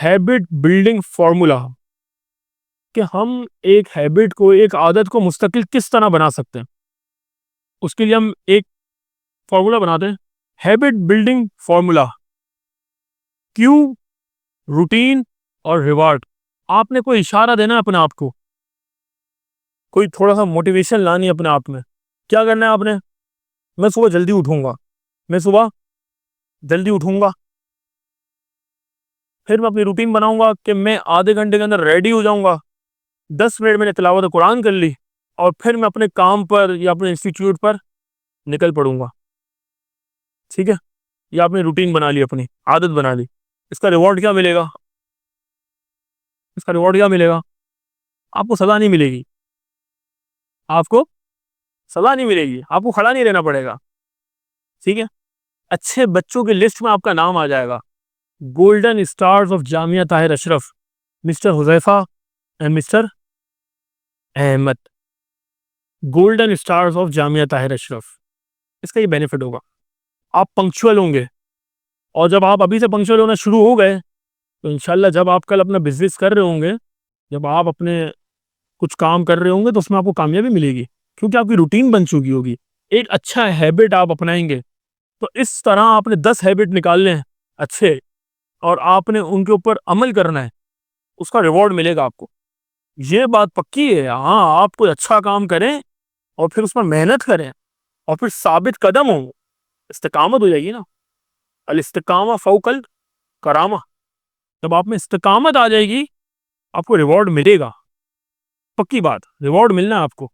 Habit building formula कि हम एक हैबिट को, एक आदत को मुस्तकिल किस तरह बना सकते हैं। उसके लिए हम एक फॉर्मूला बनाते हैं, habit building formula. Q, routine और रिवार्ड। आपने कोई इशारा देना है अपने आप को, कोई थोड़ा सा मोटिवेशन लानी है अपने आप में। क्या करना है आपने? मैं सुबह जल्दी उठूंगा, मैं सुबह जल्दी उठूंगा, फिर मैं अपनी रूटीन बनाऊंगा कि मैं आधे घंटे के अंदर रेडी हो जाऊंगा, 10 मिनट मैंने तिलावत कुरान कर ली और फिर मैं अपने काम पर या अपने इंस्टीट्यूट पर निकल पड़ूंगा। ठीक है, ये आपने रूटीन बना ली, अपनी आदत बना ली। इसका रिवॉर्ड क्या मिलेगा? इसका रिवॉर्ड क्या मिलेगा? आपको सजा नहीं मिलेगी, आपको सजा नहीं मिलेगी, आपको खड़ा नहीं रहना पड़ेगा। ठीक है, अच्छे बच्चों की लिस्ट में आपका नाम आ जाएगा। Golden stars of Jamia Tahir Ashraf, mister Huzaifa and mister Ahmad. Golden stars of Jamia Tahir Ashraf. इसका ये बेनिफिट होगा, आप पंक्चुअल होंगे। और जब आप अभी से पंक्चुअल होना शुरू हो गए तो इंशाल्लाह जब आप कल अपना बिजनेस कर रहे होंगे, जब आप अपने कुछ काम कर रहे होंगे तो उसमें आपको कामयाबी मिलेगी, क्योंकि आपकी रूटीन बन चुकी होगी। एक अच्छा हैबिट आप अपनाएंगे। तो इस तरह आपने 10 हैबिट निकालने हैं अच्छे, और आपने उनके ऊपर अमल करना है, उसका रिवॉर्ड मिलेगा आपको। ये बात पक्की है। हाँ, आप कोई अच्छा काम करें और फिर उस पर मेहनत करें और फिर साबित कदम हो, इस्तिकामत हो जाएगी ना। अल इस्तिकामा फौकल करामा। जब आप में इस्तिकामत आ जाएगी, आपको रिवॉर्ड मिलेगा। पक्की बात, रिवॉर्ड मिलना है आपको।